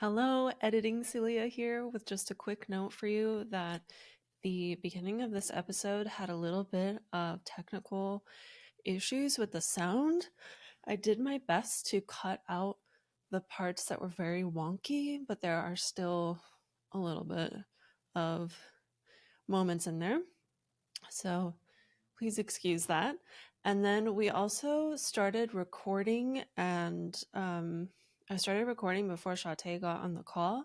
Hello, editing Celia here with just a quick note for you that the beginning of this episode had a little bit of technical issues with the sound. I did my best to cut out the parts that were very wonky, but there are still a little bit of moments in there. So please excuse that. And then we also started recording, and I started recording before Shaté got on the call.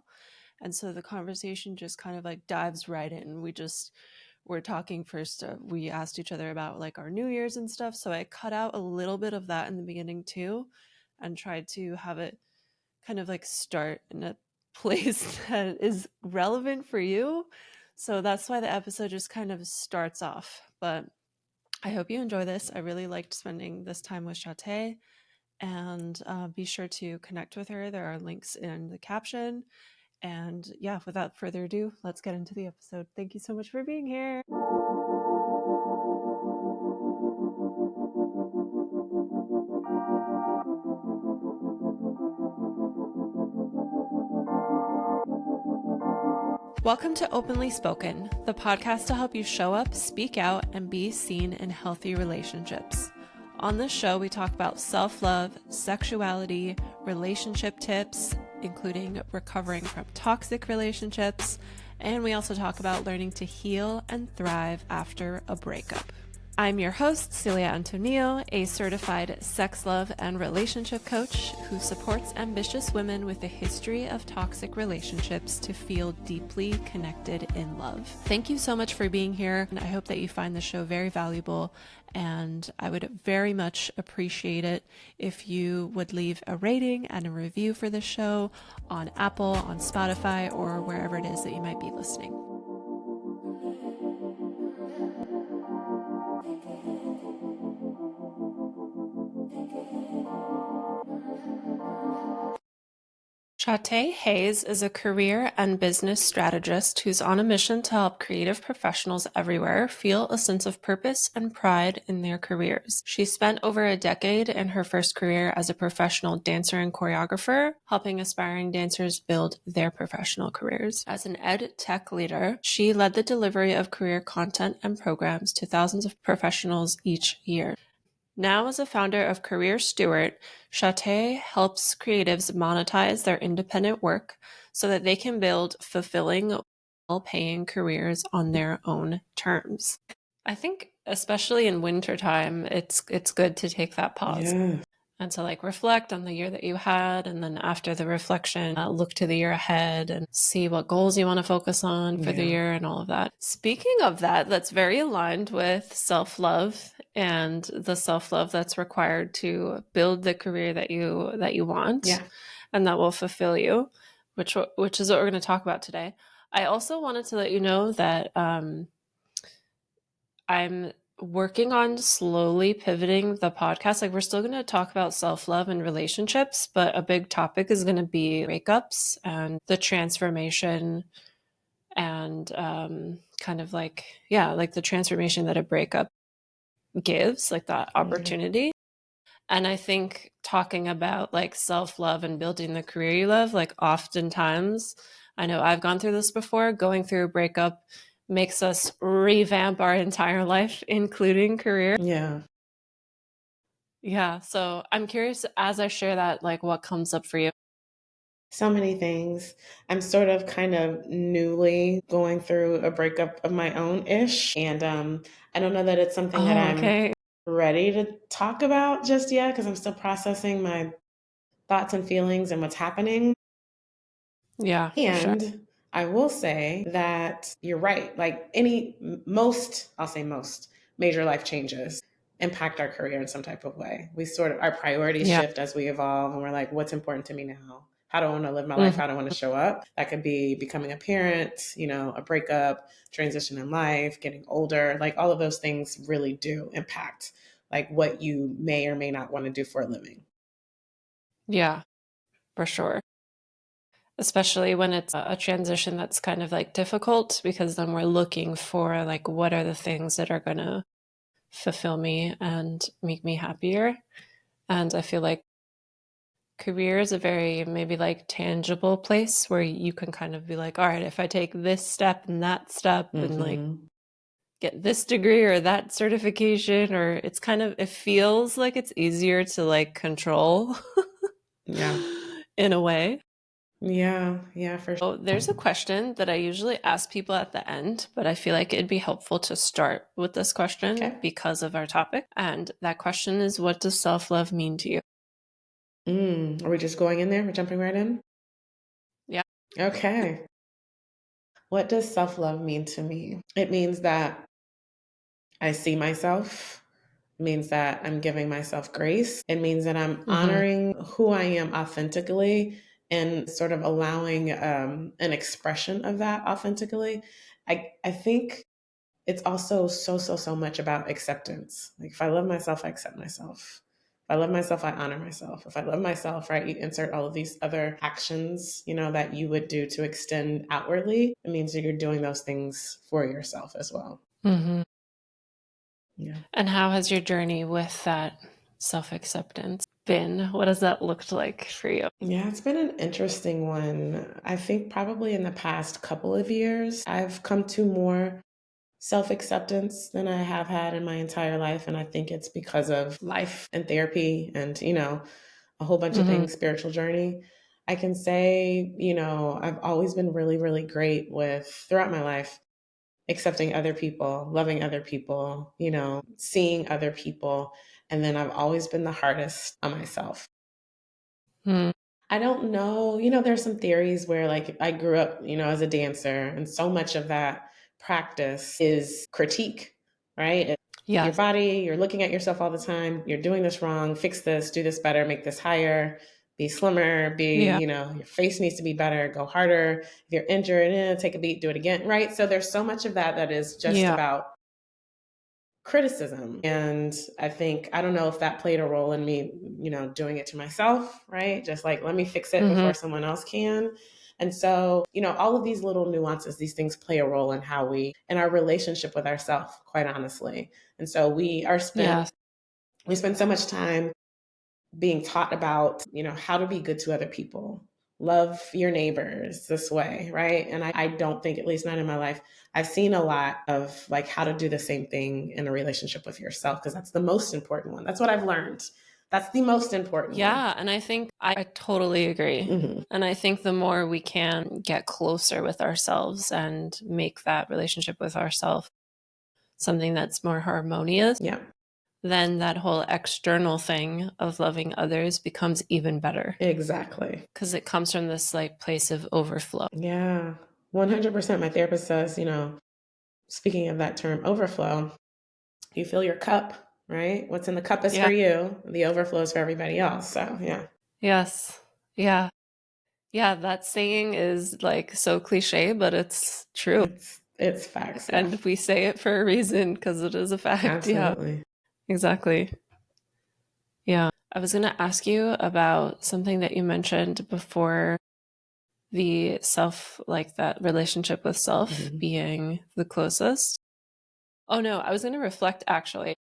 And so the conversation just kind of like dives right in. We're talking first. We asked each other about like our New Year's and stuff. So I cut out a little bit of that in the beginning too, and tried to have it kind of like start in a place that is relevant for you. So that's why the episode just kind of starts off. But I hope you enjoy this. I really liked spending this time with Shaté, and be sure to connect with her. There are links in the caption. And yeah, without further ado, let's get into the episode. Thank you so much for being here. Welcome to Openly Spoken, the podcast to help you show up, speak out, and be seen in healthy relationships. On this show, we talk about self-love, sexuality, relationship tips, including recovering from toxic relationships, and we also talk about learning to heal and thrive after a breakup. I'm your host, Celia Antonio, a certified sex, love, and relationship coach who supports ambitious women with a history of toxic relationships to feel deeply connected in love. Thank you so much for being here, and I hope that you find the show very valuable, and I would very much appreciate it if you would leave a rating and a review for the show on Apple, on Spotify, or wherever it is that you might be listening. Shaté Hayes is a career and business strategist who's on a mission to help creative professionals everywhere feel a sense of purpose and pride in their careers. She spent over a decade in her first career as a professional dancer and choreographer, helping aspiring dancers build their professional careers. As an ed tech leader, she led the delivery of career content and programs to thousands of professionals each year. Now, as a founder of Career Steward, Shaté helps creatives monetize their independent work so that they can build fulfilling, well-paying careers on their own terms. I think, especially in wintertime, it's good to take that pause. Yeah. And to like reflect on the year that you had, and then after the reflection, look to the year ahead and see what goals you want to focus on for the year and all of that. Speaking of that, that's very aligned with self-love and the self-love that's required to build the career that you want, and that will fulfill you, which is what we're going to talk about today. I also wanted to let you know that I'm working on slowly pivoting the podcast. Like, we're still going to talk about self-love and relationships, but a big topic is going to be breakups and the transformation and kind of like the transformation that a breakup gives, like that opportunity. And I think talking about like self-love and building the career you love, like oftentimes, I know I've gone through this before, going through a breakup makes us revamp our entire life, including career. Yeah. So I'm curious, as I share that, like what comes up for you? So many things. I'm sort of kind of newly going through a breakup of my own-ish. And I don't know that it's something that I'm ready to talk about just yet because I'm still processing my thoughts and feelings and what's happening. Yeah, for sure. And I will say that you're right. Like I'll say most major life changes impact our career in some type of way. Our priorities shift as we evolve, and we're like, what's important to me now? How do I want to live my life? How do I want to show up? That could be becoming a parent, a breakup, transition in life, getting older. Like all of those things really do impact like what you may or may not want to do for a living. Yeah, for sure. Especially when it's a transition that's kind of like difficult, because then we're looking for like, what are the things that are going to fulfill me and make me happier? And I feel like career is a very maybe like tangible place where you can kind of be like, all right, if I take this step and that step and like get this degree or that certification, or it's kind of, it feels like it's easier to like control Yeah. in a way. Yeah. Yeah, for sure. So there's a question that I usually ask people at the end, but I feel like it'd be helpful to start with this question Okay. because of our topic. And that question is, what does self-love mean to you? Are we just going in there? We're jumping right in? Yeah. Okay. What does self-love mean to me? It means that I see myself. It means that I'm giving myself grace. It means that I'm honoring who I am authentically and sort of allowing an expression of that authentically. I think it's also so much about acceptance. Like if I love myself, I accept myself. If I love myself, I honor myself. If I love myself, right, you insert all of these other actions, that you would do to extend outwardly. It means that you're doing those things for yourself as well. Yeah. And how has your journey with that self-acceptance been? What has that looked like for you? Yeah, it's been an interesting one. I think probably in the past couple of years, I've come to more self acceptance than I have had in my entire life. And I think it's because of life and therapy and, a whole bunch of things, spiritual journey. I can say, I've always been really, really great with throughout my life, accepting other people, loving other people, seeing other people. And then I've always been the hardest on myself. I don't know. There's some theories where like I grew up, as a dancer, and so much of that practice is critique, right? Your Yes. body, you're looking at yourself all the time. You're doing this wrong. Fix this, do this better, make this higher, be slimmer, Yeah. your face needs to be better, go harder. If you're injured, take a beat, do it again, right? So there's so much of that is just Yeah. about criticism. And I think, I don't know if that played a role in me, doing it to myself, right? Just like, let me fix it before someone else can. And so, all of these little nuances, these things play a role in in our relationship with ourselves, quite honestly. And so we spend so much time being taught about, how to be good to other people, love your neighbors this way, right? And I don't think, at least not in my life, I've seen a lot of like how to do the same thing in a relationship with yourself, because that's the most important one. That's what I've learned. That's the most important one. Yeah, and I think I totally agree. And I think the more we can get closer with ourselves and make that relationship with ourselves something that's more harmonious, Yeah, then that whole external thing of loving others becomes even better exactly. because it comes from this like place of overflow. Yeah, 100%. My therapist says, speaking of that term overflow, you fill your cup, right? What's in the cup is for you. The overflow is for everybody else. So yeah. Yes. Yeah. Yeah, that saying is like so cliche, but it's true. It's facts. Yeah. And we say it for a reason because it is a fact. Absolutely. Yeah, exactly. Yeah. I was going to ask you about something that you mentioned before, the self, like that relationship with self being the closest. Oh no, I was going to reflect actually.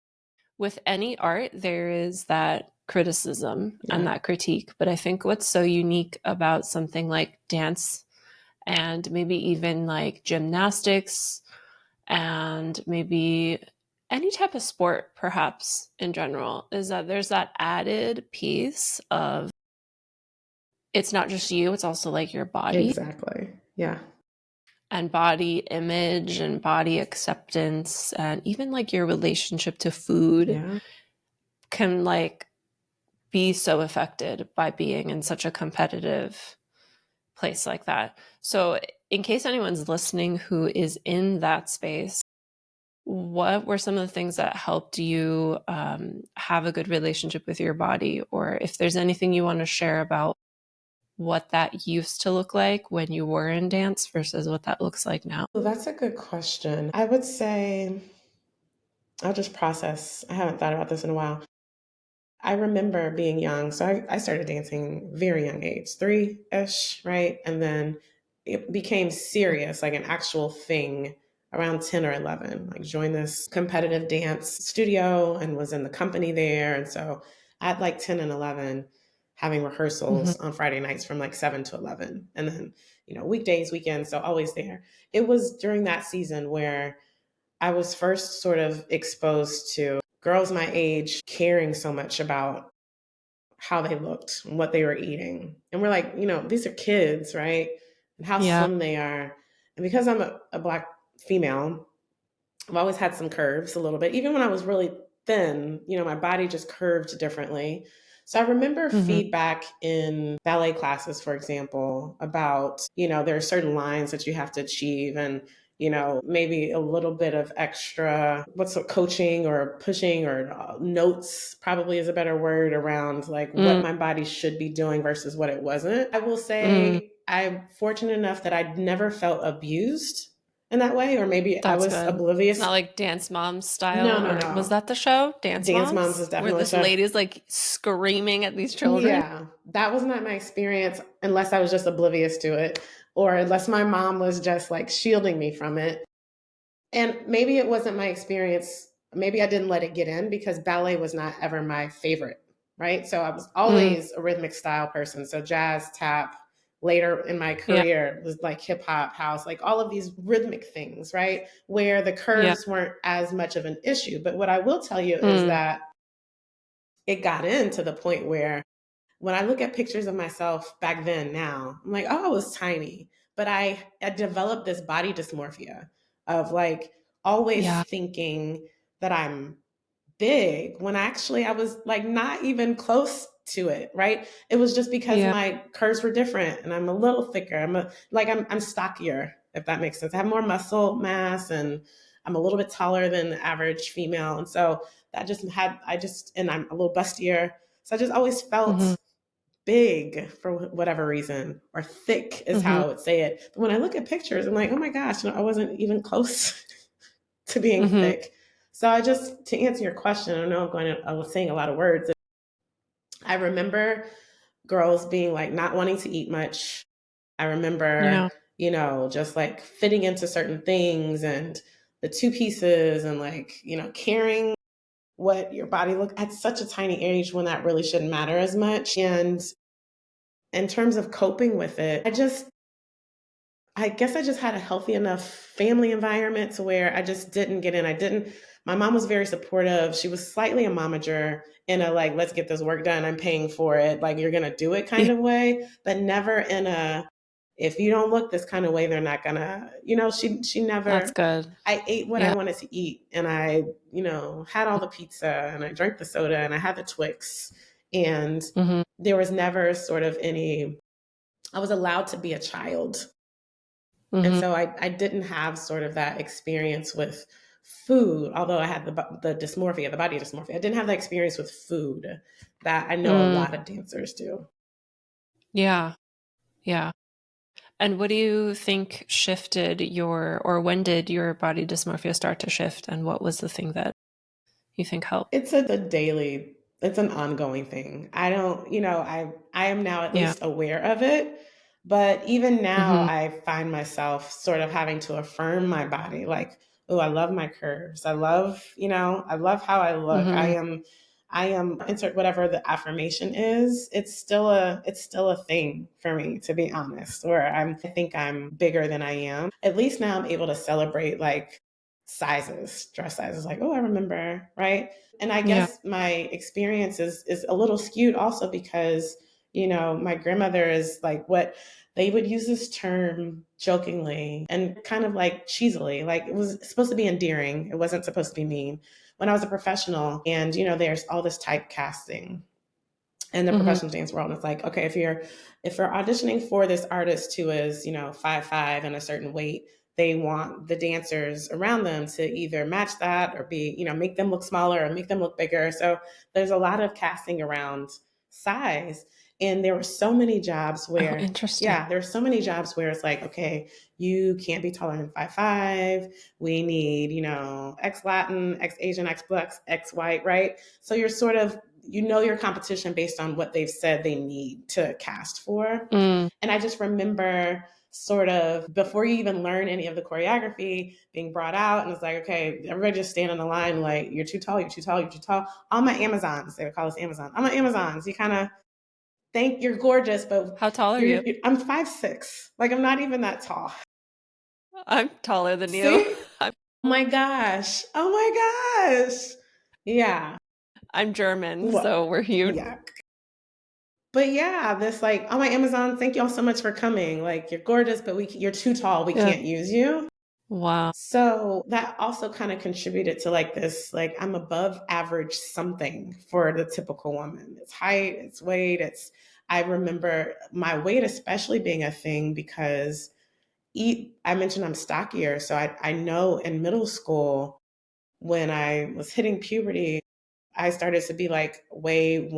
With any art, there is that criticism and that critique. But I think what's so unique about something like dance and maybe even like gymnastics and maybe any type of sport, perhaps in general, is that there's that added piece of it's not just you, it's also like your body. Exactly. Yeah. And body image and body acceptance and even like your relationship to food can like be so affected by being in such a competitive place like that. So in case anyone's listening who is in that space, what were some of the things that helped you have a good relationship with your body? Or if there's anything you want to share about what that used to look like when you were in dance versus what that looks like now? Well, that's a good question. I would say I'll just process. I haven't thought about this in a while. I remember being young. So I started dancing very young age, 3-ish, right? And then it became serious, like an actual thing around 10 or 11. Like joined this competitive dance studio and was in the company there. And so at like 10 and 11, having rehearsals on Friday nights from like 7 to 11. And then, weekdays, weekends, so always there. It was during that season where I was first sort of exposed to girls my age caring so much about how they looked and what they were eating. And we're like, these are kids, right? And how Yeah. slim they are. And because I'm a Black female, I've always had some curves a little bit. Even when I was really thin, my body just curved differently. So I remember feedback in ballet classes, for example, about, there are certain lines that you have to achieve and, maybe a little bit of extra, coaching or pushing or notes probably is a better word around like what my body should be doing versus what it wasn't. I will say I'm fortunate enough that I never felt abused in that way, or maybe I That's was good. It's oblivious. not like Dance Moms No, style, no, or was no. that the show? Dance Dance Moms was Moms? Where definitely this so. lady's like screaming at these children? Yeah, that was not my experience unless I was just oblivious to it, or unless my mom was just like shielding me from it. And maybe it wasn't my experience. Maybe I didn't let it get in because ballet was not ever my favorite, right? So I was always a rhythmic style person. So jazz, tap, later in my Yeah. career was like hip hop, house, like all of these rhythmic things, right? Where the Yeah. curves weren't as much of an issue. But what I will tell you is that it got in to the point where when I look at pictures of myself back then now, I'm like, oh, I was tiny. But I developed this body dysmorphia of like always Yeah. thinking that I'm big when actually I was like not even close to it, right? It was just because Yeah. my curves were different and I'm a little thicker. I'm stockier, if that makes sense. I have more muscle mass and I'm a little bit taller than the average female. And so that just and I'm a little bustier. So I just always felt big for whatever reason, or thick is how I would say it. But when I look at pictures, I'm like, oh my gosh, I wasn't even close to being thick. So to answer your question, I know I was saying a lot of words. I remember girls being like not wanting to eat much. I remember, Yeah. just like fitting into certain things and the two pieces and like, caring what your body looked at such a tiny age when that really shouldn't matter as much. And in terms of coping with it, I guess I just had a healthy enough family environment to where I just didn't get in. My mom was very supportive. She was slightly a momager in a like, let's get this work done. I'm paying for it. Like, you're going to do it kind Yeah. of way, but never in a, if you don't look this kind of way, they're not going to, she That's never, good. I ate what I Yeah. wanted to eat and I, had all the pizza and I drank the soda and I had the Twix and there was never sort of I was allowed to be a child. And so I didn't have sort of that experience with food, although I had the dysmorphia, the body dysmorphia. I didn't have that experience with food that I know a lot of dancers do. Yeah. Yeah. And what do you think shifted or when did your body dysmorphia start to shift? And what was the thing that you think helped? It's an ongoing thing. I don't, I am now at Yeah. least aware of it. But even now, Mm-hmm. I find myself sort of having to affirm my body like, oh, I love my curves. I love how I look. Mm-hmm. I am insert whatever the affirmation is. It's still a thing for me, to be honest, or I think I'm bigger than I am. At least now I'm able to celebrate like dress sizes, like, oh, I remember, right? And I Yeah. guess my experience is a little skewed also because, my grandmother is like what they would use this term jokingly and kind of like cheesily, like it was supposed to be endearing. It wasn't supposed to be mean. When I was a professional and, there's all this typecasting in the Mm-hmm. professional dance world. And it's like, okay, if you're auditioning for this artist who is, 5'5" and a certain weight, they want the dancers around them to either match that or be, make them look smaller or make them look bigger. So there's a lot of casting around size. And there were so many jobs Oh, where, interesting. yeah, there's so many jobs where it's like, okay, you can't be taller than 5'5". We need, X Latin, X Asian, X Black, X white, right? So you're sort of, your competition based on what they've said they need to cast for. Mm. And I just remember sort of before you even learn any of the choreography being brought out, and it's like, okay, everybody just stand on the line like, you're too tall, you're too tall, you're too tall. All my Amazons, they would call us Amazon. All my Amazons, you kind of You're gorgeous, but How tall are you? I'm 5'6". Like, I'm not even that tall. I'm taller than you. See? Oh my gosh. Oh my gosh. Yeah. I'm German, Well, so we're huge. yeah. But yeah, this like, oh my Amazon, thank y'all so much for coming. Like, you're gorgeous, but you're too tall. We can't use you. Wow. So that also kind of contributed to like this, like I'm above average something for the typical woman. It's height, it's weight, I remember my weight especially being a thing because I mentioned I'm stockier. So I know in middle school when I was hitting puberty, I started to be like weigh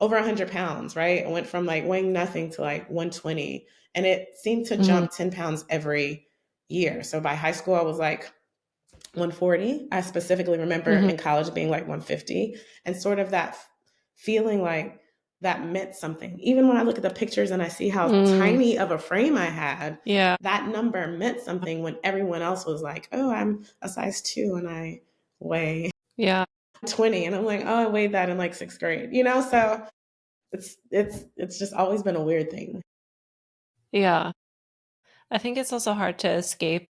over 100 pounds, right? I went from like weighing nothing to like 120. And it seemed to jump 10 pounds every year. So by high school, I was like 140. I specifically remember in college being like 150 and sort of that feeling like that meant something. Even when I look at the pictures and I see how tiny of a frame I had, that number meant something when everyone else was like, oh, I'm a size 2 and I weigh 20. And I'm like, oh, I weighed that in like 6th grade, So it's just always been a weird thing. Yeah. I think it's also hard to escape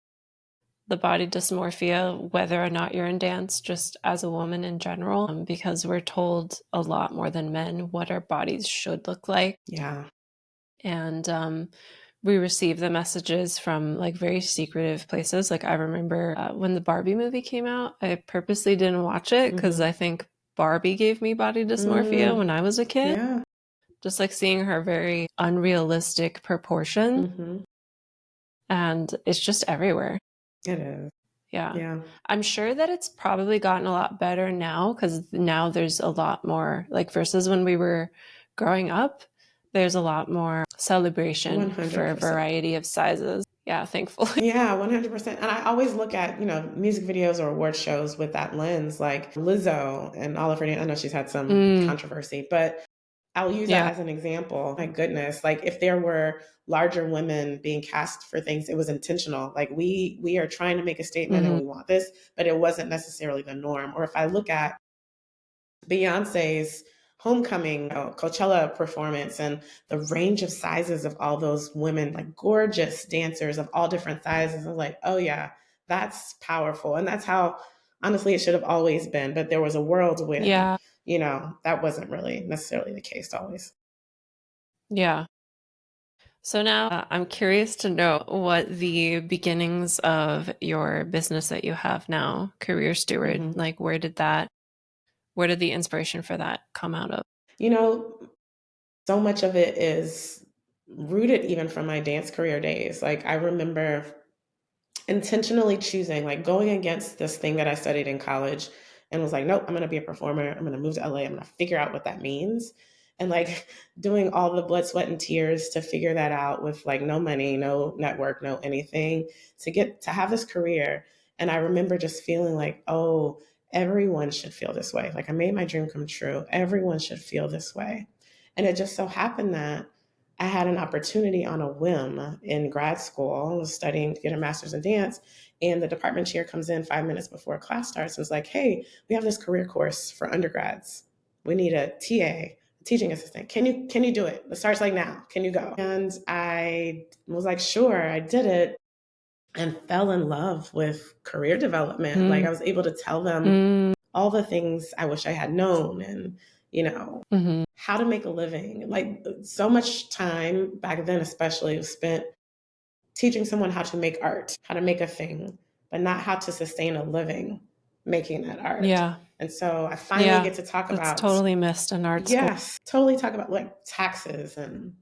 the body dysmorphia, whether or not you're in dance, just as a woman in general, because we're told a lot more than men what our bodies should look like. Yeah. And we receive the messages from like very secretive places. Like I remember when the Barbie movie came out, I purposely didn't watch it because I think Barbie gave me body dysmorphia when I was a kid. Yeah. Just like seeing her very unrealistic proportion. And it's just everywhere. It is. Yeah. Yeah. I'm sure that it's probably gotten a lot better now because now there's a lot more, like versus when we were growing up, there's a lot more celebration 100%. for a variety of sizes. Yeah, thankfully. Yeah, 100%. And I always look at, music videos or award shows with that lens, like Lizzo and all of her, I know she's had some controversy, but I'll use that as an example. My goodness, like if there were larger women being cast for things, it was intentional. Like we are trying to make a statement and we want this, but it wasn't necessarily the norm. Or if I look at Beyonce's homecoming Coachella performance and the range of sizes of all those women, like gorgeous dancers of all different sizes, I was like, oh yeah, that's powerful. And that's how honestly it should have always been. But there was a world when, that wasn't really necessarily the case always. Yeah. So now I'm curious to know what the beginnings of your business that you have now, Career Steward, like where did the inspiration for that come out of? So much of it is rooted even from my dance career days. Like I remember intentionally choosing, like going against this thing that I studied in college and was like, nope, I'm going to be a performer. I'm going to move to LA. I'm going to figure out what that means. And like doing all the blood, sweat, and tears to figure that out with like no money, no network, no anything to have this career. And I remember just feeling like, oh, everyone should feel this way. Like I made my dream come true. Everyone should feel this way. And it just so happened that I had an opportunity on a whim in grad school. I was studying to get a master's in dance, and the department chair comes in 5 minutes before class starts and is like, hey, we have this career course for undergrads. We need a TA, teaching assistant. Can you do it? It starts like now. Can you go? And I was like, sure. I did it and fell in love with career development. Like I was able to tell them all the things I wish I had known and, how to make a living. Like so much time back then, especially, was spent teaching someone how to make art, how to make a thing, but not how to sustain a living making that art. Yeah. And so I finally get to talk about totally missed in art school. Yes, totally talk about like taxes and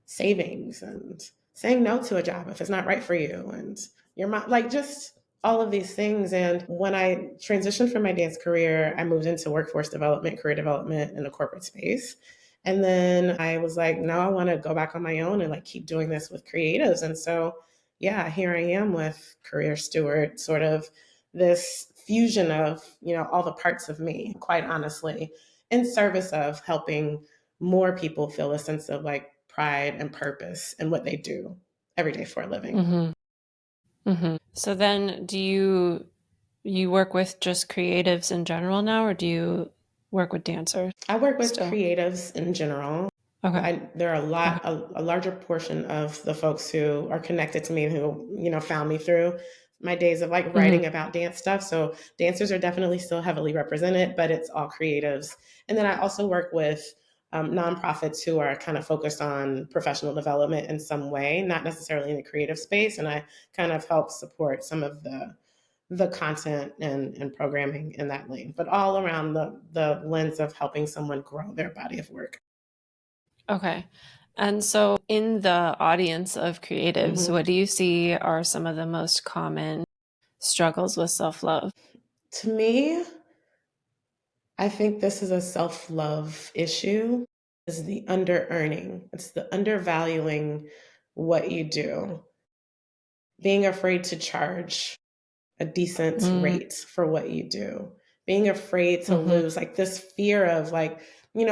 savings and saying no to a job if it's not right for you and your mom, like just all of these things. And when I transitioned from my dance career, I moved into workforce development, career development in the corporate space. And then I was like, no, I want to go back on my own and like keep doing this with creatives. And so, yeah, here I am with Career Steward, sort of this fusion of, all the parts of me, quite honestly, in service of helping more people feel a sense of like pride and purpose in what they do every day for a living. So then do you work with just creatives in general now, or do you work with dancers? I work with creatives in general. Okay. There are Okay. a larger portion of the folks who are connected to me who, found me through my days of like Mhm. writing about dance stuff. So dancers are definitely still heavily represented, but it's all creatives. And then I also work with nonprofits who are kind of focused on professional development in some way, not necessarily in the creative space. And I kind of help support some of the content and programming in that lane, but all around the lens of helping someone grow their body of work. Okay. And so, in the audience of creatives, Mm-hmm. what do you see are some of the most common struggles with self love? To me, I think this is a self love issue. Is the under earning. It's the undervaluing what you do, being afraid to charge a decent Mm, rate for what you do, being afraid to mhm, lose, like this fear of like,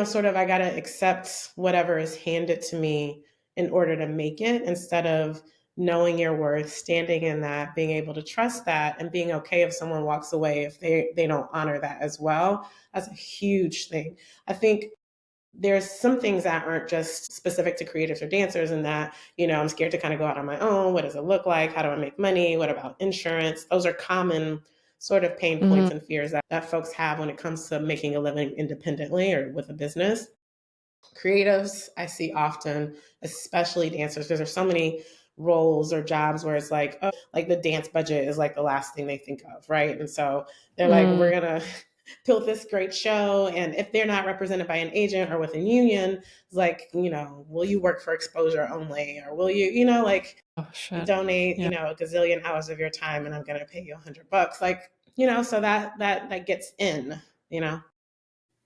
sort of I got to accept whatever is handed to me in order to make it instead of knowing your worth, standing in that, being able to trust that, and being okay if someone walks away if they don't honor that as well. That's a huge thing. I think there's some things that aren't just specific to creatives or dancers, and that, I'm scared to kind of go out on my own. What does it look like? How do I make money? What about insurance? Those are common sort of pain mhm, points and fears that folks have when it comes to making a living independently or with a business. Creatives, I see often, especially dancers, because there's so many roles or jobs where it's like, oh, like the dance budget is like the last thing they think of, right? And so they're like, we're mm. gonna build this great show, and if they're not represented by an agent or with a union, it's like, will you work for exposure only, or will you, like Oh, shit. donate, Yeah. a gazillion hours of your time, and I'm gonna pay you $100, like, so that gets in, you know.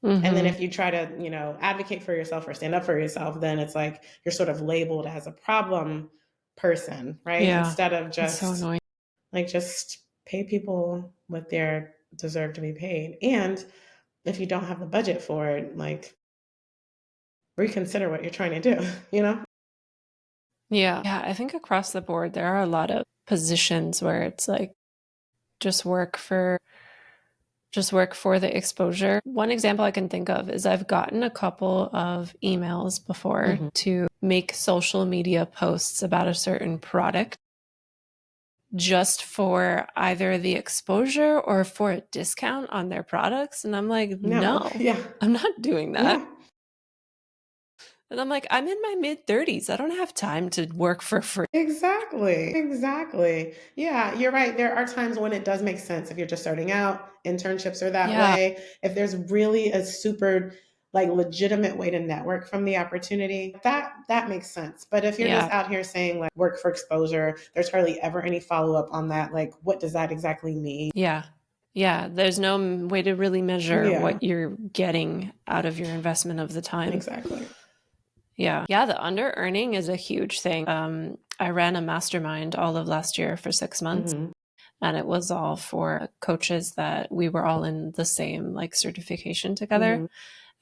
And then Mhm. if you try to, advocate for yourself or stand up for yourself, then it's like you're sort of labeled as a problem person, right? Yeah. Instead of It's so just annoying. like just pay people what they deserve to be paid. And if you don't have the budget for it, like reconsider what you're trying to do, you know? Yeah. Yeah, I think across the board, there are a lot of positions where it's like just work for just work for the exposure. One example I can think of is I've gotten a couple of emails before Mm-hmm. to make social media posts about a certain product just for either the exposure or for a discount on their products. And I'm like, No, no, yeah, I'm not doing that. yeah. And I'm like, I'm in my mid 30s. I don't have time to work for free. Exactly. Exactly. Yeah, you're right. There are times when it does make sense if you're just starting out. Internships are that Yeah. way. If there's really a super like legitimate way to network from the opportunity, that makes sense. But if you're just Yeah. out here saying like work for exposure, there's hardly ever any follow up on that. Like, what does that exactly mean? Yeah. Yeah. There's no way to really measure Yeah, what you're getting out of your investment of the time. exactly. Yeah. Yeah. The under earning is a huge thing. I ran a mastermind all of last year for 6 months, Mm-hmm. and it was all for coaches that we were all in the same like certification together. Mm-hmm.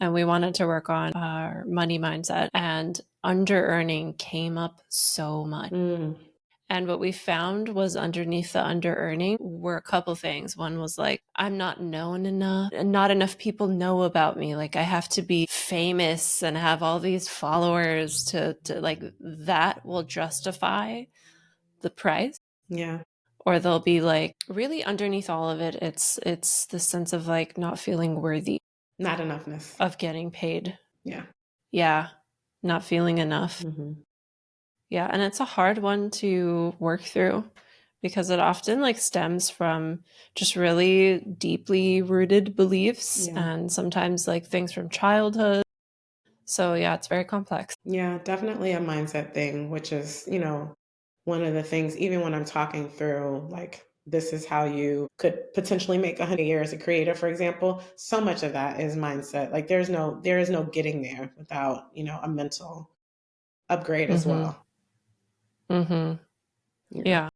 And we wanted to work on our money mindset, and under earning came up so much. Mm. And what we found was underneath the under earning were a couple things. One was like, I'm not known enough, and not enough people know about me. Like, I have to be famous and have all these followers to like, that will justify the price. Yeah, Or they'll be like, really underneath all of it, it's the sense of like not feeling worthy not enoughness. of getting paid. Yeah. Yeah, not feeling enough. Mm-hmm. Yeah, and it's a hard one to work through because it often like stems from just really deeply rooted beliefs Yeah. and sometimes like things from childhood. So yeah, it's very complex. Yeah, definitely a mindset thing, which is, one of the things, even when I'm talking through, like, this is how you could potentially make 100 years as a creator, for example. So much of that is mindset. Like, there is no getting there without, a mental upgrade as Mm-hmm. well. Mm-hmm. Yeah. Yeah.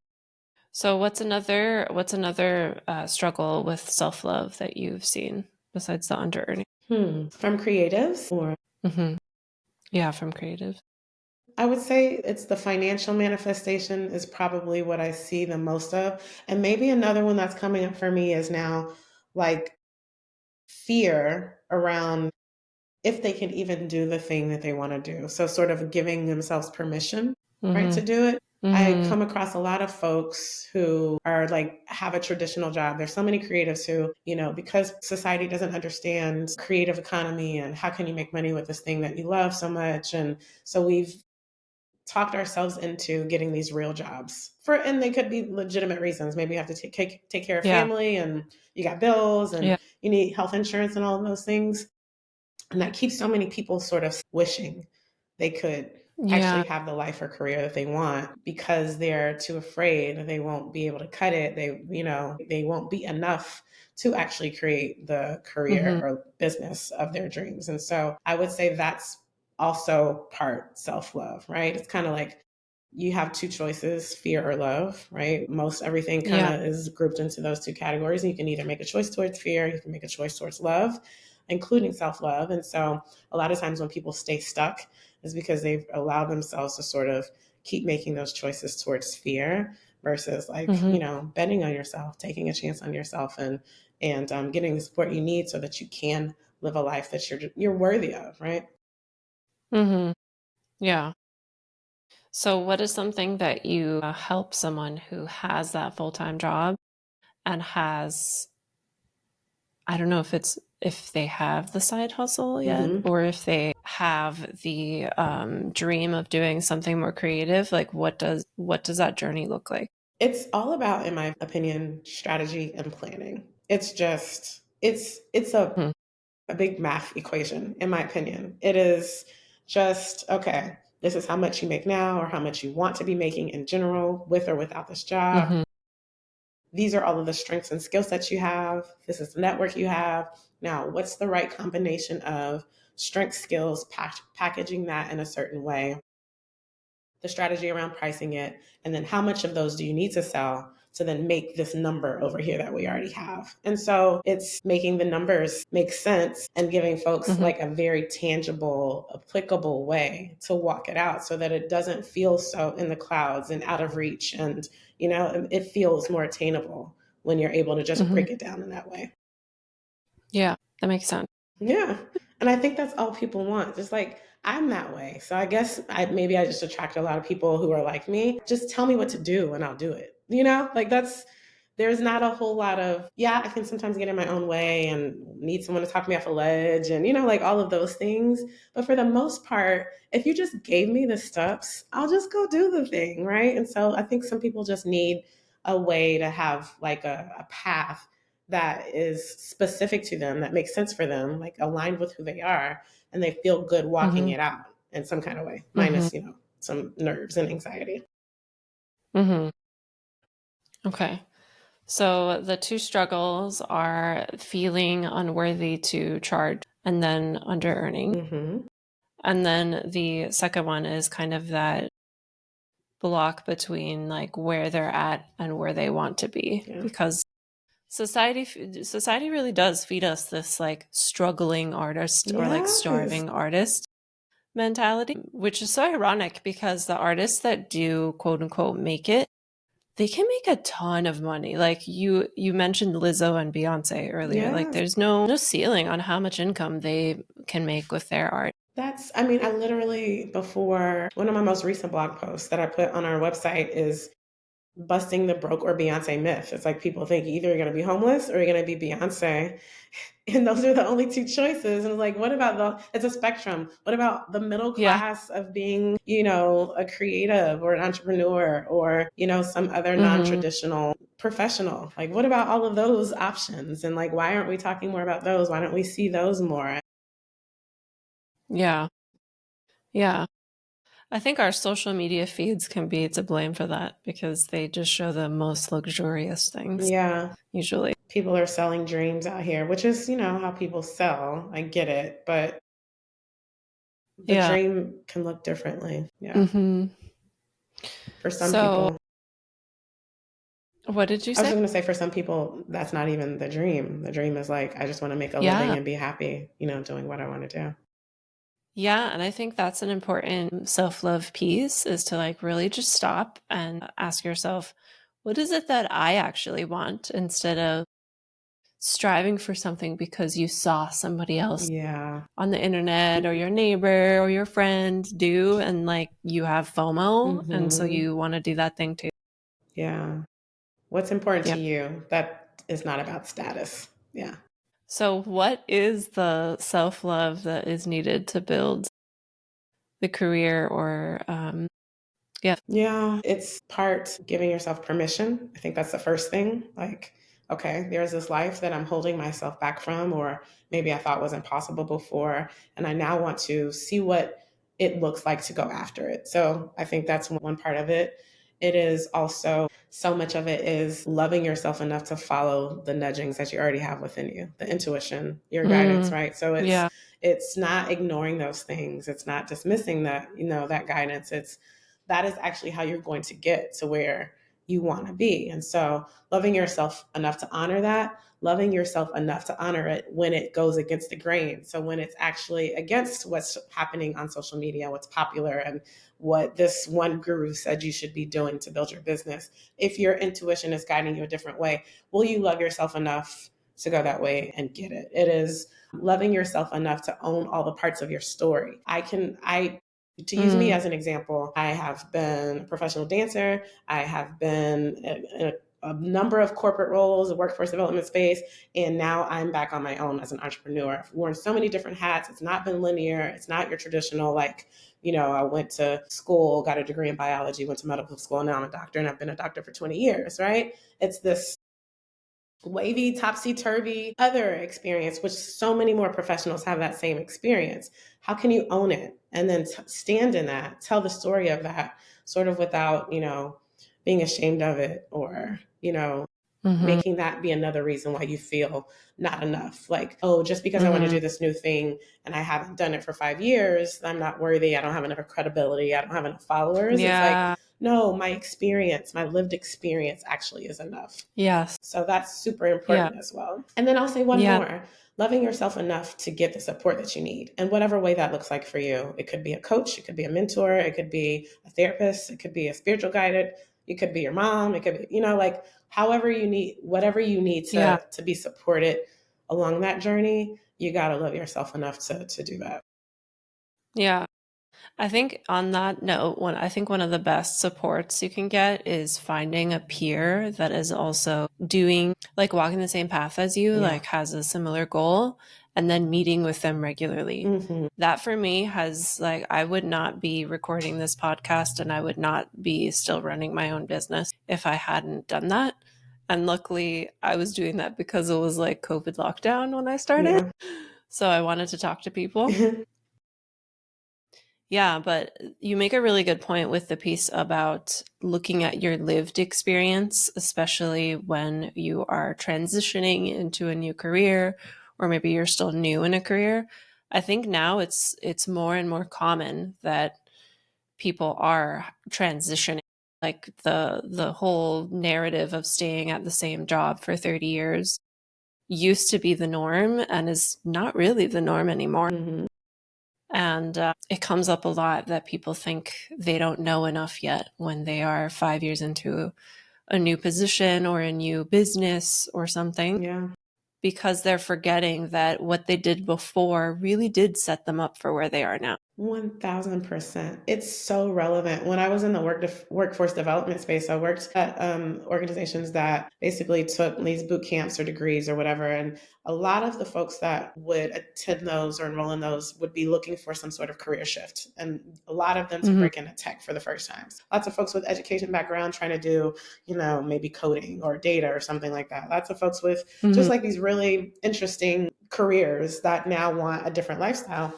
So what's another struggle with self-love that you've seen besides the under earning? From creatives, or Mm-hmm. Yeah, from creative. I would say it's the financial manifestation is probably what I see the most of. And maybe another one that's coming up for me is now like fear around if they can even do the thing that they want to do. So, sort of giving themselves permission, right, to Mhm. do it. I Mhm. come across a lot of folks who are like, have a traditional job. There's so many creatives who, because society doesn't understand creative economy and how can you make money with this thing that you love so much. And so we've talked ourselves into getting these real jobs and they could be legitimate reasons. Maybe you have to take care of Yeah. family and you got bills and Yeah. you need health insurance and all of those things. And that keeps so many people sort of wishing they could Yeah. actually have the life or career that they want because they're too afraid they won't be able to cut it. They won't be enough to actually create the career Mhm. or business of their dreams. And so I would say that's also part self-love, right? It's kind of like you have two choices, fear or love, right? Most everything kind Yeah. of is grouped into those two categories. And you can either make a choice towards fear, you can make a choice towards love, including self love. And so a lot of times when people stay stuck is because they've allowed themselves to sort of keep making those choices towards fear versus like, Mhm. betting on yourself, taking a chance on yourself and getting the support you need so that you can live a life that you're worthy of, right? Mhm. Yeah. So what is something that you help someone who has that full-time job and has, I don't know if they have the side hustle yet Mm-hmm. or if they have the dream of doing something more creative, like what does that journey look like? It's all about, in my opinion, strategy and planning. It's Mhm. a big math equation, in my opinion. It is just, okay, this is how much you make now or how much you want to be making in general, with or without this job. Mhm. These are all of the strengths and skill sets you have. This is the network you have. Now, what's the right combination of strength skills, packaging that in a certain way, the strategy around pricing it, and then how much of those do you need to sell to then make this number over here that we already have. And so it's making the numbers make sense and giving folks Mhm. like a very tangible, applicable way to walk it out so that it doesn't feel so in the clouds and out of reach. And, it feels more attainable when you're able to just Mhm. break it down in that way. Yeah, that makes sense. Yeah. And I think that's all people want. Just like I'm that way. So I guess maybe I just attract a lot of people who are like me. Just tell me what to do and I'll do it. Like there's not a whole lot of, yeah, I can sometimes get in my own way and need someone to talk me off a ledge and, like all of those things. But for the most part, if you just gave me the steps, I'll just go do the thing. Right. And so I think some people just need a way to have like a path that is specific to them, that makes sense for them, like aligned with who they are, and they feel good walking Mhm. it out in some kind of way, Mhm. minus, some nerves and anxiety. Mhm. Okay. So the two struggles are feeling unworthy to charge and then under earning. Mm-hmm. And then the second one is kind of that block between like where they're at and where they want to be Yeah. because society really does feed us this like struggling artist or like Yes. starving artist mentality, which is so ironic because the artists that do quote unquote make it, they can make a ton of money. Like you mentioned Lizzo and Beyonce earlier. Like Yes. there's no ceiling on how much income they can make with their art. I literally, before one of my most recent blog posts that I put on our website is busting the broke or Beyonce myth. It's like people think either you're going to be homeless or you're going to be Beyonce. And those are the only two choices. And it's like, what about it's a spectrum. What about the middle Yeah. class of being, a creative or an entrepreneur or, some other Mhm. non-traditional professional? Like, what about all of those options? And like, why aren't we talking more about those? Why don't we see those more? Yeah. Yeah. I think our social media feeds can be to blame for that because they just show the most luxurious things Yeah. usually. People are selling dreams out here, which is, how people sell. I get it. But the Yeah. dream can look differently. Yeah. Mhm. For some So, people, what did you I was say? just going to say, for some people, that's not even the dream. The dream is like, I just want to make a living Yeah. and be happy, doing what I want to do. Yeah, and I think that's an important self-love piece is to like really just stop and ask yourself, what is it that I actually want instead of striving for something because you saw somebody else Yeah. on the internet or your neighbor or your friend do, and like you have FOMO, and so Mm-hmm. you want to do that thing too. Yeah. What's important to Yep. you? That is not about status. Yeah. So, what is the self love that is needed to build the career or, yeah? Yeah, it's part giving yourself permission. I think that's the first thing. Like, okay, there's this life that I'm holding myself back from, or maybe I thought was impossible before. And I now want to see what it looks like to go after it. So I think that's one part of it. It is also so much of it is loving yourself enough to follow the nudgings that you already have within you, the intuition, your guidance, right? So Yeah. it's not ignoring those things. It's not dismissing that, that guidance. That is actually how you're going to get to where you want to be. And so loving yourself enough to honor that, loving yourself enough to honor it when it goes against the grain. So when it's actually against what's happening on social media, what's popular, and what this one guru said you should be doing to build your business, if your intuition is guiding you a different way, will you love yourself enough to go that way and get it? It is loving yourself enough to own all the parts of your story. To use me as an example, I have been a professional dancer. I have been in a number of corporate roles, a workforce development space, and now I'm back on my own as an entrepreneur. I've worn so many different hats. It's not been linear. It's not your traditional, like, I went to school, got a degree in biology, went to medical school, and now I'm a doctor, and I've been a doctor for 20 years, right? It's this wavy, topsy-turvy other experience, which so many more professionals have that same experience. How can you own it and then stand in that, tell the story of that, sort of without, being ashamed of it, or, making that be another reason why you feel not enough. Like, oh, just because I want to do this new thing and I haven't done it for 5 years, I'm not worthy. I don't have enough credibility. I don't have enough followers. It's like, Yeah. no, my experience, my lived experience actually is enough. Yes. So that's super Yeah. important as well. And then I'll say one Yeah. more: loving yourself enough to get the support that you need. And whatever way that looks like for you, it could be a coach, it could be a mentor, it could be a therapist, it could be a spiritual guide, it could be your mom, it could be, like however you need, whatever you need Yeah. to be supported along that journey, you got to love yourself enough to do that. Yeah. I think on that note, I think one of the best supports you can get is finding a peer that is also doing, like, walking the same path as you, Yeah. like has a similar goal, and then meeting with them regularly. Mm-hmm. That for me has, like, I would not be recording this podcast and I would not be still running my own business if I hadn't done that. And luckily, I was doing that because it was like COVID lockdown when I started. Yeah. So I wanted to talk to people. Yeah, but you make a really good point with the piece about looking at your lived experience, especially when you are transitioning into a new career, or maybe you're still new in a career. I think now it's more and more common that people are transitioning. Like the whole narrative of staying at the same job for 30 years used to be the norm and is not really the norm anymore. Mm-hmm. And it comes up a lot that people think they don't know enough yet when they are 5 years into a new position or a new business or something, Yeah. because they're forgetting that what they did before really did set them up for where they are now. 1000%. It's so relevant. When I was in the workforce development space, I worked at organizations that basically took these boot camps or degrees or whatever. And a lot of the folks that would attend those or enroll in those would be looking for some sort of career shift. And a lot of them to break into tech for the first time. Lots of folks with education background trying to do, maybe coding or data or something like that. Lots of folks with just like these really interesting careers that now want a different lifestyle.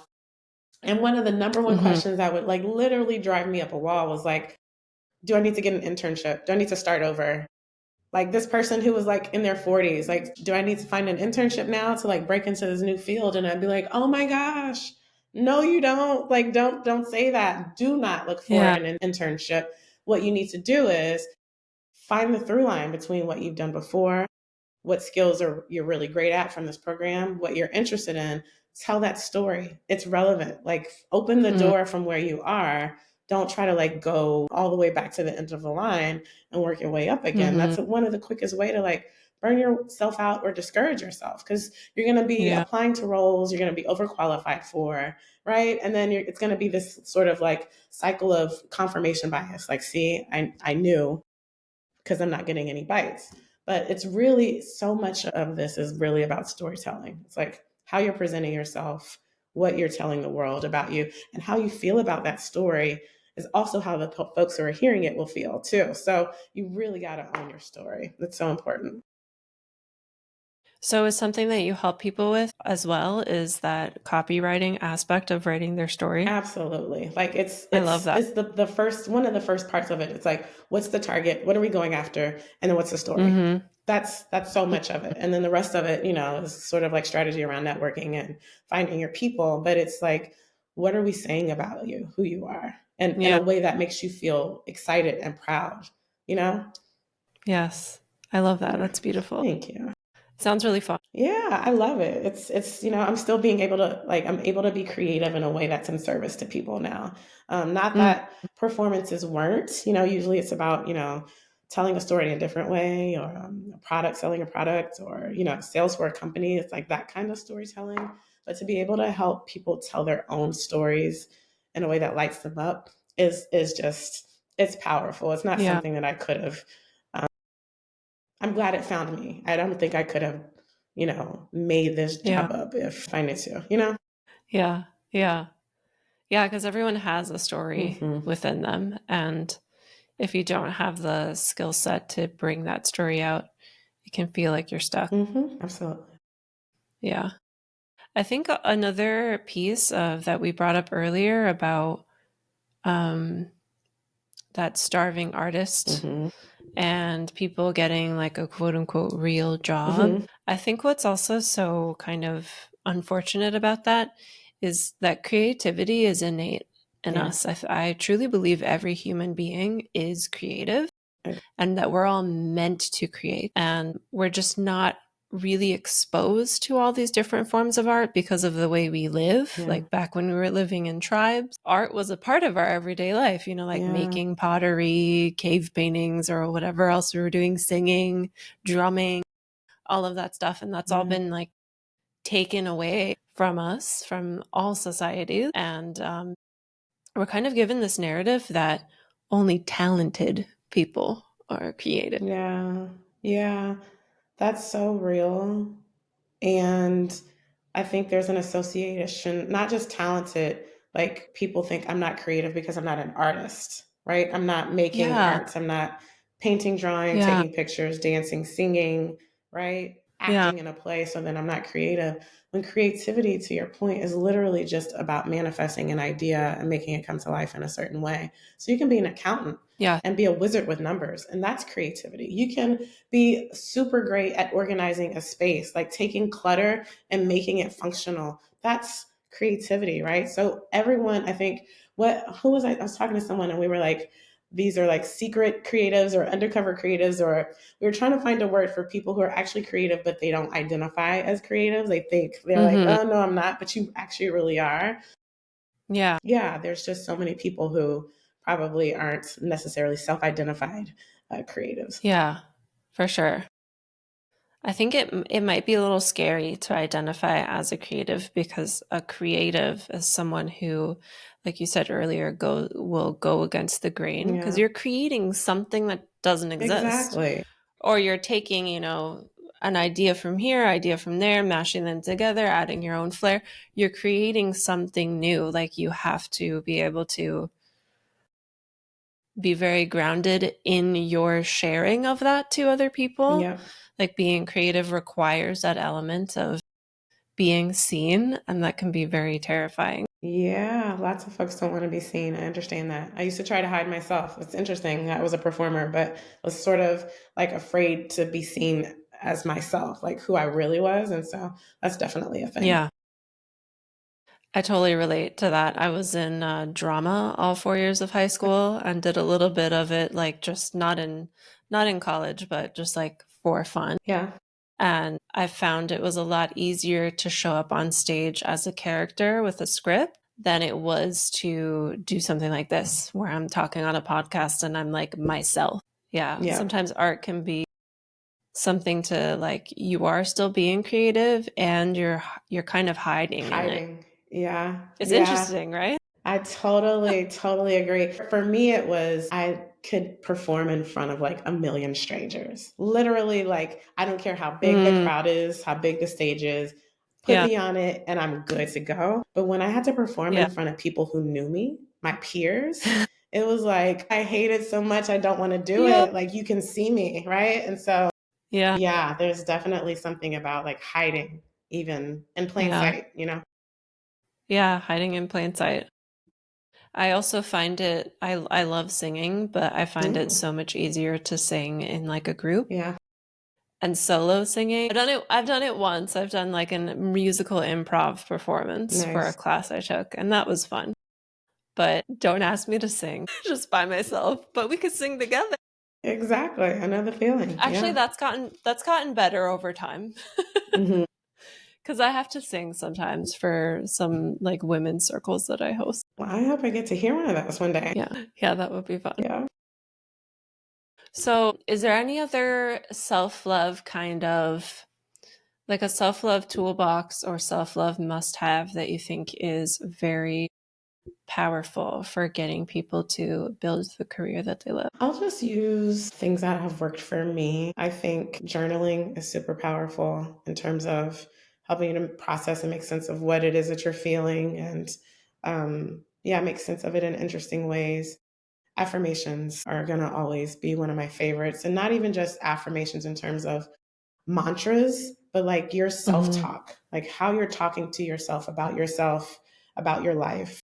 And one of the number one questions that would like literally drive me up a wall was like, do I need to get an internship? Do I need to start over? Like this person who was like in their 40s, like, do I need to find an internship now to like break into this new field? And I'd be like, oh my gosh, no, you don't. Like, don't say that. Do not look for Yeah. an internship. What you need to do is find the through line between what you've done before, what skills are you're really great at from this program, what you're interested in. Tell that story. It's relevant. Like open the door from where you are. Don't try to like go all the way back to the end of the line and work your way up again. That's one of the quickest way to like burn yourself out or discourage yourself, because you're going to be applying to roles you're going to be overqualified for, right? And then it's going to be this sort of like cycle of confirmation bias. Like, see, I knew, because I'm not getting any bites. But it's really, so much of this is really about storytelling. It's like how you're presenting yourself, what you're telling the world about you, and how you feel about that story is also how the folks who are hearing it will feel too. So you really got to own your story. That's so important. So is something that you help people with as well is that copywriting aspect of writing their story? Absolutely. Like I love that. it's the first, one of the first parts of it. It's like, what's the target? What are we going after? And then what's the story? That's so much of it. And then the rest of it, is sort of like strategy around networking and finding your people. But it's like, what are we saying about you, who you are? And in a way that makes you feel excited and proud, you know? Yes. I love that. That's beautiful. Thank you. Sounds really fun. Yeah, I love it. It's I'm still being able to, like, I'm able to be creative in a way that's in service to people now. Not that performances weren't, usually it's about, telling a story in a different way, or a product, selling a product, or, sales for a company. It's like that kind of storytelling. But to be able to help people tell their own stories in a way that lights them up is just, it's powerful. It's not something that I could have. I'm glad it found me. I don't think I could have, made this job up if I knew to, Yeah. Yeah. Yeah. Because everyone has a story within them. And if you don't have the skill set to bring that story out, it can feel like you're stuck. Absolutely. Yeah. I think another piece of that we brought up earlier about that starving artist and people getting like a quote unquote real job. I think what's also so kind of unfortunate about that is that creativity is innate in us. I truly believe every human being is creative and that we're all meant to create. And we're just not really exposed to all these different forms of art because of the way we live. Like back when we were living in tribes, art was a part of our everyday life, like making pottery, cave paintings, or whatever else we were doing, singing, drumming, all of that stuff. And that's all been like taken away from us, from all societies. And we're kind of given this narrative that only talented people are creative. Yeah, that's so real. And I think there's an association, not just talented, like people think I'm not creative because I'm not an artist, right? I'm not making arts. I'm not painting, drawing, taking pictures, dancing, singing, right? Acting in a play. So then I'm not creative. When creativity, to your point, is literally just about manifesting an idea and making it come to life in a certain way. So you can be an accountant and be a wizard with numbers, and that's creativity. You can be super great at organizing a space, like taking clutter and making it functional. That's creativity, right? So everyone, I think, who was I was talking to someone and we were like, these are like secret creatives or undercover creatives, or we were trying to find a word for people who are actually creative, but they don't identify as creatives. They think they're like, oh no, I'm not, but you actually really are. Yeah, there's just so many people who probably aren't necessarily self-identified creatives. Yeah, for sure. I think it might be a little scary to identify as a creative, because a creative is someone who, like you said earlier, will go against the grain, because you're creating something that doesn't exist. Exactly. Or you're taking, an idea from here, idea from there, mashing them together, adding your own flair. You're creating something new. Like, you have to be able to be very grounded in your sharing of that to other people. Like, being creative requires that element of being seen, and that can be very terrifying. Yeah, lots of folks don't want to be seen. I understand that. I used to try to hide myself. It's interesting. I was a performer, but was sort of like afraid to be seen as myself, like who I really was. And so that's definitely a thing. Yeah. I totally relate to that. I was in drama all 4 years of high school and did a little bit of it, like just not in college, but just like for fun. Yeah. And I found it was a lot easier to show up on stage as a character with a script than it was to do something like this where I'm talking on a podcast and I'm like myself. Yeah. Yeah. Sometimes art can be something to like you are still being creative and you're kind of hiding in it. Hiding. Yeah. It's Yeah. interesting, right? I totally agree. For me, it was I could perform in front of like a million strangers. Literally, like, I don't care how big the crowd is, how big the stage is, put Yeah. me on it and I'm good to go. But when I had to perform Yeah. in front of people who knew me, my peers, it was like, I hate it so much, I don't want to do Yep. it. Like, you can see me, right? And so, Yeah. yeah, there's definitely something about like hiding, even in plain Yeah. sight, you know? Yeah. Hiding in plain sight. I also find it, I love singing, but I find it Mm, so much easier to sing in like a group yeah. and solo singing. I've done it once. I've done like a musical improv performance for a Nice. class I took, and that was fun. But don't ask me to sing just by myself, but we could sing together. Exactly. I know the feeling. Actually, Yeah. that's gotten better over time Hmm. because I have to sing sometimes for some like women's circles that I host. Well, I hope I get to hear one of those one day. Yeah. Yeah, that would be fun. Yeah. So, is there any other self-love kind of like a self-love toolbox or self-love must-have that you think is very powerful for getting people to build the career that they love? I'll just use things that have worked for me. I think journaling is super powerful in terms of helping you to process and make sense of what it is that you're feeling and, yeah, make sense of it in interesting ways. Affirmations are going to always be one of my favorites, and not even just affirmations in terms of mantras, but like your self Mm-hmm. talk, like how you're talking to yourself, about your life,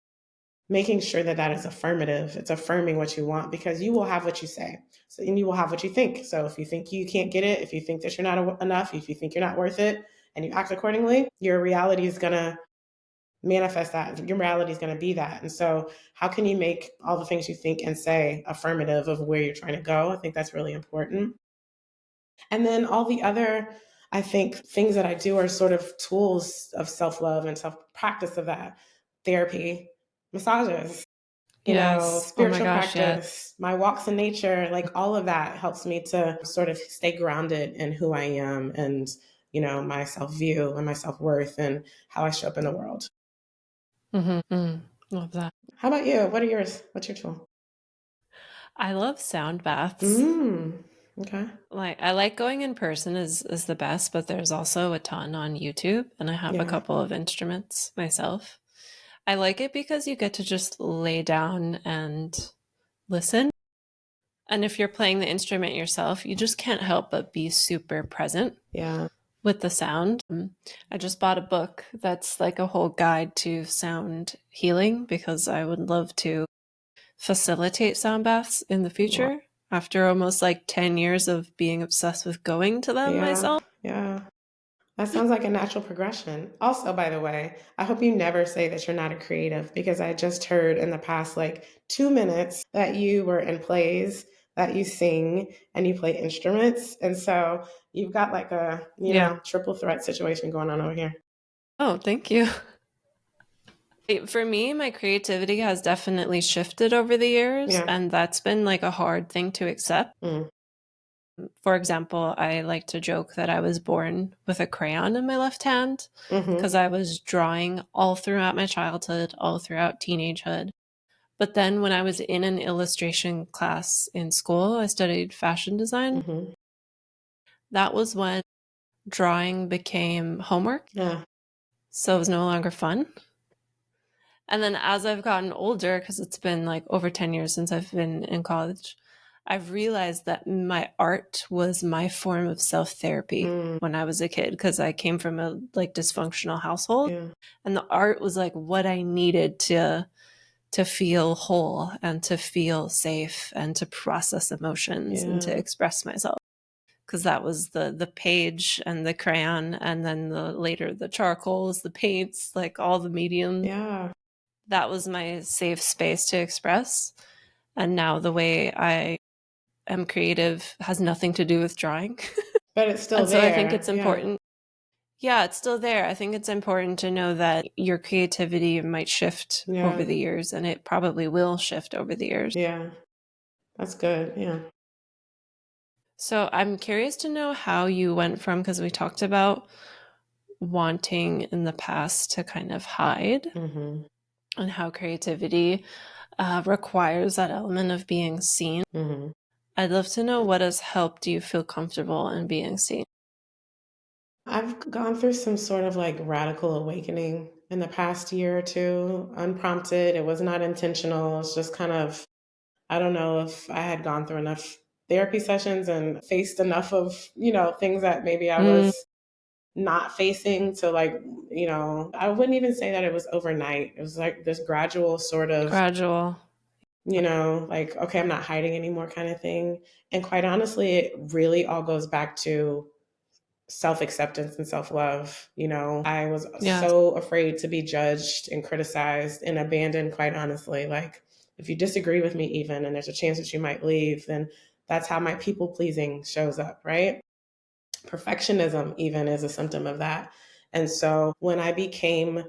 making sure that that is affirmative. It's affirming what you want because you will have what you say. So, and you will have what you think. So if you think you can't get it, if you think that you're not enough, if you think you're not worth it, and you act accordingly, your reality is going to manifest that. Your reality is going to be that. And so, how can you make all the things you think and say affirmative of where you're trying to go? I think that's really important. And then all the other, I think, things that I do are sort of tools of self love and self practice of that. Therapy, massages, Yes. Oh my spiritual gosh, yes. practice, my walks in nature, like all of that helps me to sort of stay grounded in who I am and, my self view and my self worth and how I show up in the world. Mm-hmm. Mm. Love that. How about you? What are yours? What's your tool? I love sound baths. Mm, okay. Like I like going in person is the best, but there's also a ton on YouTube and I have a Yeah. couple of instruments myself. I like it because you get to just lay down and listen. And if you're playing the instrument yourself, you just can't help but be super present Yeah. with the sound. I just bought a book that's like a whole guide to sound healing because I would love to facilitate sound baths in the Wow. future after almost like 10 years of being obsessed with going to them Yeah. myself. Yeah. That sounds like a natural progression. Also, by the way, I hope you never say that you're not a creative because I just heard in the past like 2 minutes that you were in plays, that you sing and you play instruments. And so you've got like a, Yeah. triple threat situation going on over here. Oh, thank you. For me, my creativity has definitely shifted over the years, Yeah. and that's been like a hard thing to accept. Mm. For example, I like to joke that I was born with a crayon in my left hand because Mm-hmm. I was drawing all throughout my childhood, all throughout teenagehood. But then when I was in an illustration class in school, I studied fashion design. Mm-hmm. That was when drawing became homework, Yeah. so it was no longer fun. And then as I've gotten older, because it's been like over 10 years since I've been in college, I've realized that my art was my form of self therapy Mm. when I was a kid because I came from a like dysfunctional household, Yeah. and the art was like what I needed to feel whole and to feel safe and to process emotions and to Yeah. express myself, because that was the page and the crayon and then the later the charcoals, the paints, like all the mediums. Yeah. That was my safe space to express. And now the way I am creative has nothing to do with drawing. But it's still And so I think there. it's Yeah. important. Yeah, it's still there. I think it's important to know that your creativity might shift over Yeah. the years, and it probably will shift over the years. Yeah. That's good. Yeah. So I'm curious to know how you went from, because we talked about wanting in the past to kind of hide, Mm-hmm. and how creativity requires that element of being seen. Mm-hmm. I'd love to know what has helped you feel comfortable in being seen. I've gone through some sort of like radical awakening in the past year or two, unprompted. It was not intentional. It's just kind of, I don't know if I had gone through enough therapy sessions and faced enough of, things that maybe I Mm, was not facing to like, I wouldn't even say that it was overnight. It was like this gradual sort of, gradual. like, okay, I'm not hiding anymore kind of thing. And quite honestly, it really all goes back to self acceptance and self love. I was Yes. so afraid to be judged and criticized and abandoned, quite honestly. Like, if you disagree with me, even, and there's a chance that you might leave, then that's how my people pleasing shows up, right? Perfectionism, even, is a symptom of that. And so when I became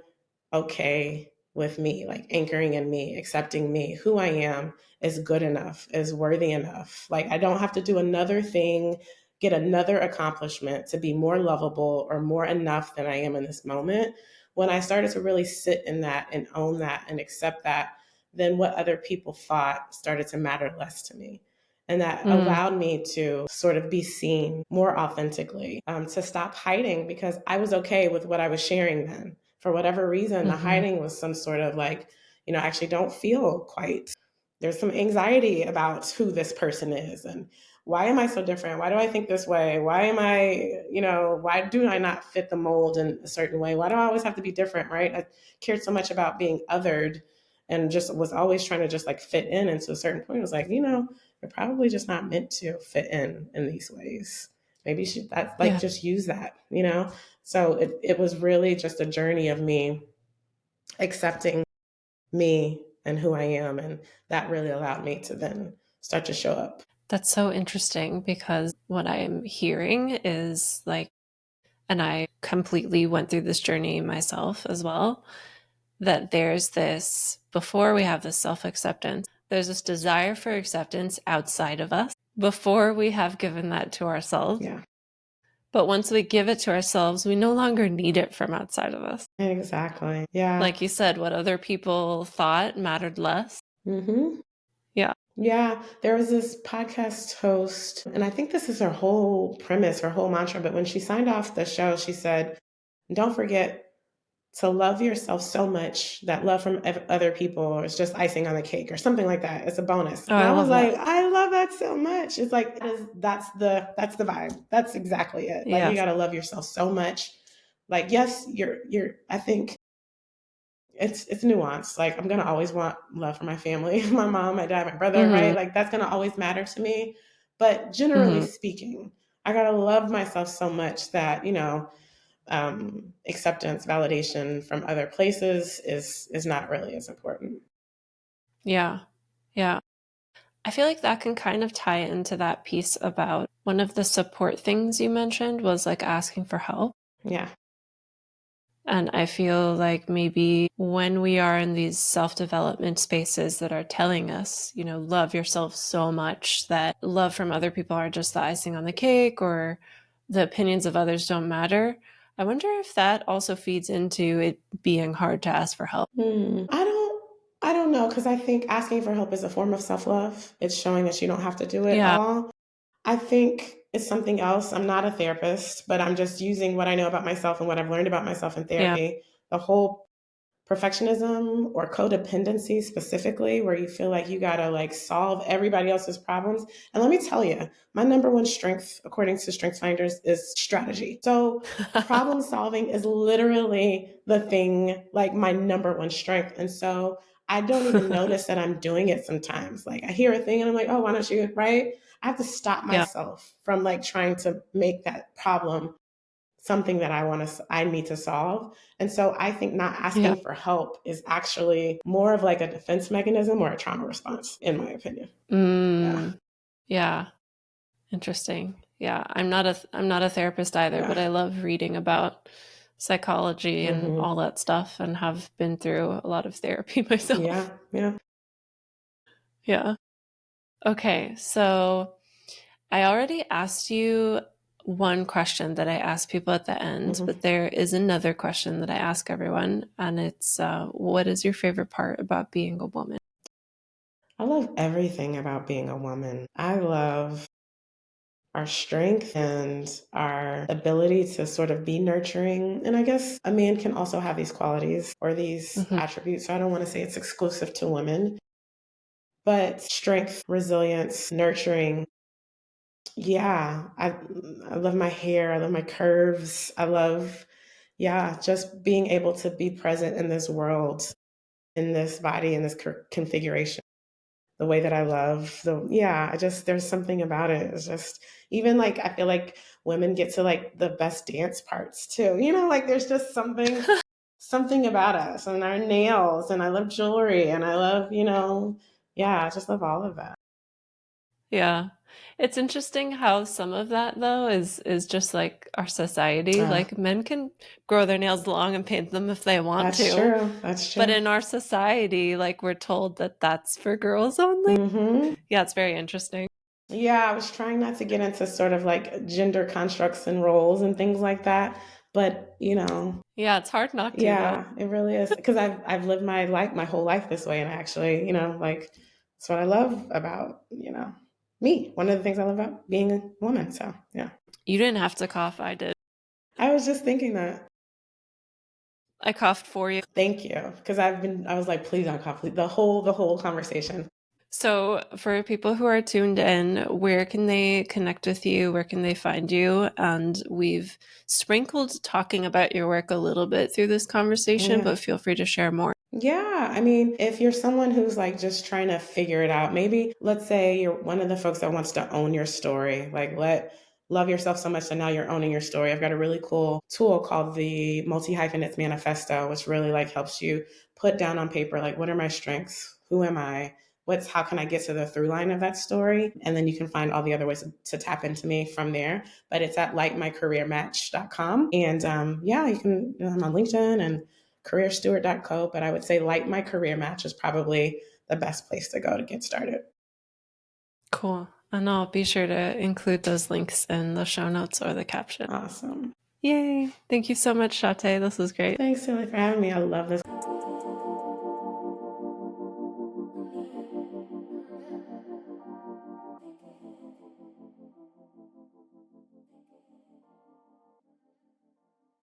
okay with me, like anchoring in me, accepting me, who I am is good enough, is worthy enough. Like, I don't have to do another thing, get another accomplishment to be more lovable or more enough than I am in this moment. When I started to really sit in that and own that and accept that, then what other people thought started to matter less to me. And that Mm, allowed me to sort of be seen more authentically, to stop hiding because I was okay with what I was sharing then. For whatever reason, the mm-hmm. hiding was some sort of like, I actually don't feel quite. There's some anxiety about who this person is and why am I so different? Why do I think this way? Why am I, why do I not fit the mold in a certain way? Why do I always have to be different, right? I cared so much about being othered and just was always trying to just like fit in. And to a certain point, it was like, you're probably just not meant to fit in these ways. Maybe you should that like Yeah, just use that. So it was really just a journey of me accepting me and who I am. And that really allowed me to then start to show up. that's so interesting because what I'm hearing is like, and I completely went through this journey myself as well, that there's this, before we have this self acceptance, there's this desire for acceptance outside of us before we have given that to ourselves. Yeah, But once we give it to ourselves, we no longer need it from outside of us. exactly. Yeah. Like you said, what other people thought mattered less. Mm-hmm. Yeah. Yeah, there was this podcast host, and I think this is her whole premise, her whole mantra. But when she signed off the show, she said, don't forget to love yourself so much that love from other people is just icing on the cake or something like that. It's a bonus. Oh, And I I was love like, that. I love that so much. It's like that's the vibe. That's exactly it. Like, you Yes. got to love yourself so much. Like, yes, you're I think it's nuanced. Like, I'm gonna always want love for my family, my mom, my dad, my brother, Mm-hmm. right? Like, that's gonna always matter to me. But generally Mm-hmm. speaking, I gotta love myself so much that acceptance, validation from other places is not really as important. Yeah. Yeah. I feel like that can kind of tie into that piece about one of the support things you mentioned was like asking for help. Yeah. And I feel like maybe when we are in these self development spaces that are telling us, love yourself so much that love from other people are just the icing on the cake or the opinions of others don't matter. I wonder if that also feeds into it being hard to ask for help. I don't know because I think asking for help is a form of self love. It's showing that you don't have to do it Yeah. all. I think it's something else. I'm not a therapist, but I'm just using what I know about myself and what I've learned about myself in Yeah. therapy. The whole perfectionism or codependency specifically, where you feel like you gotta like solve everybody else's problems. And let me tell you, my number one strength, according to Strengths Finders, is strategy. So problem solving is literally the thing, like my number one strength. And so I don't even notice that I'm doing it sometimes. Like, I hear a thing and I'm like, oh, why don't you, right? I have to stop Yeah. myself from like trying to make that problem something that I need to solve. And so I think not Yeah. asking for help is actually more of like a defense mechanism or a trauma response, in my opinion. Yeah. Mm, yeah. Interesting. Yeah, I'm not a therapist either, Yeah. but I love reading about psychology and Mm-hmm. all that stuff and have been through a lot of therapy myself. Yeah. Yeah. Yeah. Okay, so I already asked you one question that I ask people at the end, Mm-hmm. but there is another question that I ask everyone, and it's what is your favorite part about being a woman? I love everything about being a woman. I love our strength and our ability to sort of be nurturing. And I guess a man can also have these qualities or these Mm-hmm. attributes. So I don't want to say it's exclusive to women, but strength, resilience, nurturing. Yeah, I love my hair. I love my curves. I love, yeah, just being able to be present in this world, in this body, in this configuration. The way that I love the yeah, I just there's something about it. It's just even like I feel like women get to like the best dance parts too. You know, like there's just something about us and our nails and I love jewelry and I love, yeah, I just love all of that. Yeah. It's interesting how some of that though is just like our society. Uh, Like men can grow their nails long and paint them if they want that's to, true. That's but true. in our society, like we're told that that's for girls only. Hmm. Yeah, it's very interesting. Yeah, I was trying not to get into sort of like gender constructs and roles and things like that, but Yeah, it's hard not to though. yeah, it really is because I've lived my life my whole life this way, and actually, like that's what I love about me. One of the things I love about being a woman. So yeah, You didn't have to cough, I did. I was just thinking that. I coughed for you. Thank you, because I was like, please don't cough. Please. The whole conversation. So, for people who are tuned in, where can they connect with you? Where can they find you? And we've sprinkled talking about your work a little bit through this conversation, Yeah. but feel free to share more. Yeah, I mean, if you're someone who's like just trying to figure it out, maybe let's say you're one of the folks that wants to own your story, like love yourself so much that now you're owning your story. I've got a really cool tool called the Multi-Hyphenates Manifesto, which really like helps you put down on paper like what are my strengths? Who am I? How can I get to the through line of that story? And then you can find all the other ways to tap into me from there. But it's at lightmycareermatch.com. And yeah, you can I'm on LinkedIn and careersteward.co, but I would say Light My Career Match is probably the best place to go to get started. Cool. And I'll be sure to include those links in the show notes or the caption. Awesome. Yay. Thank you so much, Shaté. This was great. Thanks, Silly, for having me. I love this.